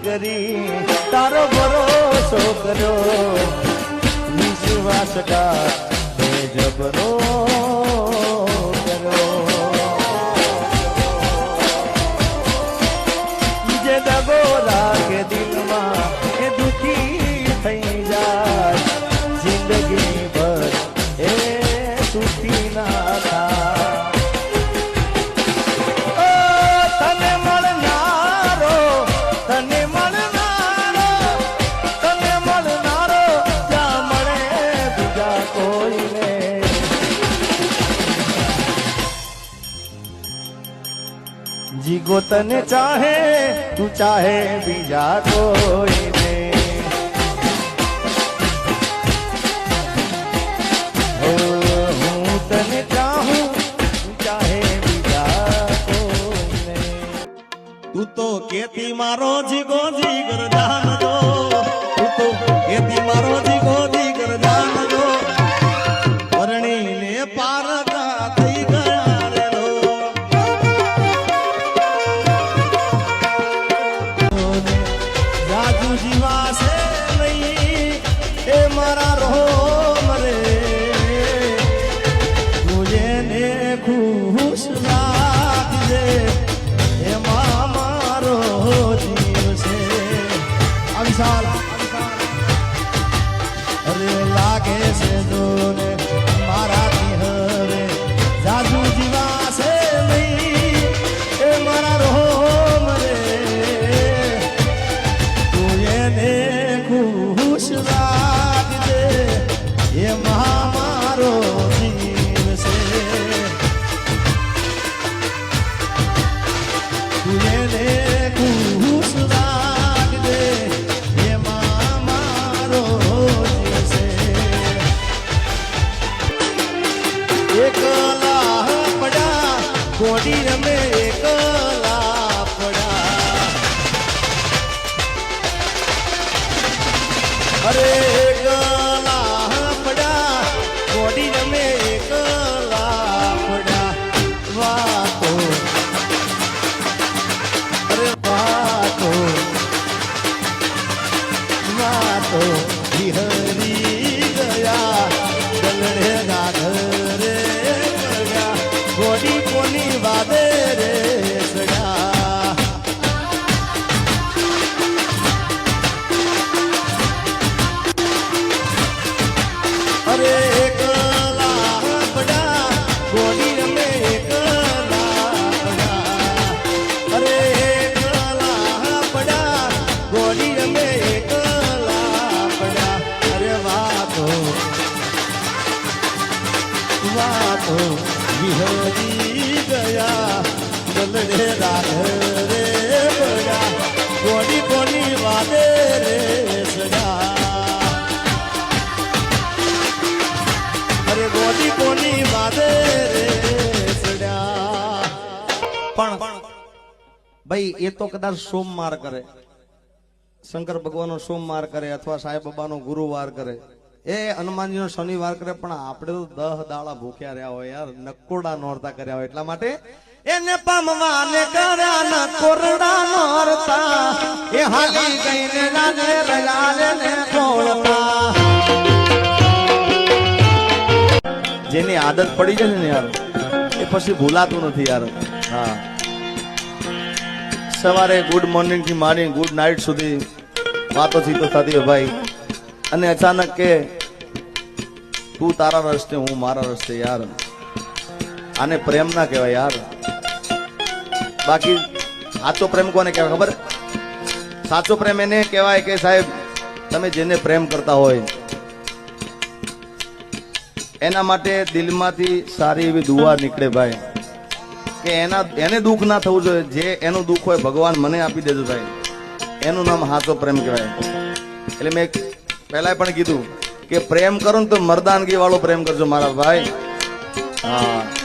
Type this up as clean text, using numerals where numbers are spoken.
કરી તારો ભરોસો કર્યો વિશ્વાસઘાત તે જબરો કર્યો જે દગો લાગે દિલમાં એ દુખી થઈ જાય જિંદગી ભર એ સુખી ના થાય જીગો તને ચાહે તું ચાહે બીજા કોઈને હું તને ચાહું તું ચાહે બીજા કોઈને તું તો કેતી મારો જીગો જીગર જાનજો તું તો કેતી મારો જીગો જીગર જાનજો પરણીને પારકા થઈ ગયા રે લો જાજુ જીવાશે નહીં એ મારા રોમ રે તુજે ને ખુશ રાખજે એમાં મારો જીવ છે અવિશાલ અરે લાગે છે જોને મારાથી હવે જાજુ જીવાશે નહીં એ મારા રોમ રે તું એને ખુશ રાખજે એમાં મારો જીવ છે તું એને ખુશ રાખજે એમાં મારો જીવ છે એકલા પડ્યા કોડી રમે એકલા પડ્યા અરે એકલા પડ્યા કોડી રમે એકલા પડ્યા વાતો અરે વાતો વાતો વિહરી ગયા ગલડે ગાધરે પડ્યા ગોડી કોની વાદે રે સડ્યા અરે એકલા પડ્યા ગોડી રમે એકલા પડ્યા અરે એકલા પડ્યા ગોડી રમે એકલા પડ્યા અરે વાતો વાતો વિહરી ગયા ગલડે રાધરે પડ્યા ગોડી કોની વાદે રે સડ્યા અરે ગોડી કોની વાદે રે સડ્યા પણ ભાઈ એ તો કદાચ સોમવાર કરે શંકર ભગવાનનો સોમવાર કરે અથવા સાંઈ બાબાનો ગુરુવાર કરે એ હનુમાનજીનો શનિવાર કરે પણ આપણે તો 10 દાડા ભૂખ્યા રહ્યા હોય યાર નકોરડા નોરતા કર્યા હોય એટલા માટે એને પામવાને કર્યા ન કોરડા નોરતા એ હાલી ગઈને રાને રજાને ને ખોળતા જેની આદત પડી જાય ને યાર એ પછી ભૂલાતું નથી યાર હા સવારે ગુડ મોર્નિંગ થી માંડી ગુડ નાઇટ સુધી વાતો ચીતો થતી હોય ભાઈ અને અચાનક કે તું તારા રસ્તે હું મારા રસ્તે યાર આને પ્રેમ ના કહેવાય યાર બાકી સાચો પ્રેમ કોને કહેવાય ખબર સાચો પ્રેમ એને કહેવાય કે સાહેબ તમે જેને પ્રેમ કરતા હોય એના માટે દિલમાંથી સારી એવી દુઆ નીકળે ભાઈ કે એને દુઃખ ના થવું જોઈએ જે એનું દુઃખ હોય ભગવાન મને આપી દેજો ભાઈ એનું નામ સાચો પ્રેમ કહેવાય એટલે મેં પહેલા પણ કીધું કે પ્રેમ કરો ને તો મર્દાનગી વાળો પ્રેમ કરજો મારા ભાઈ હા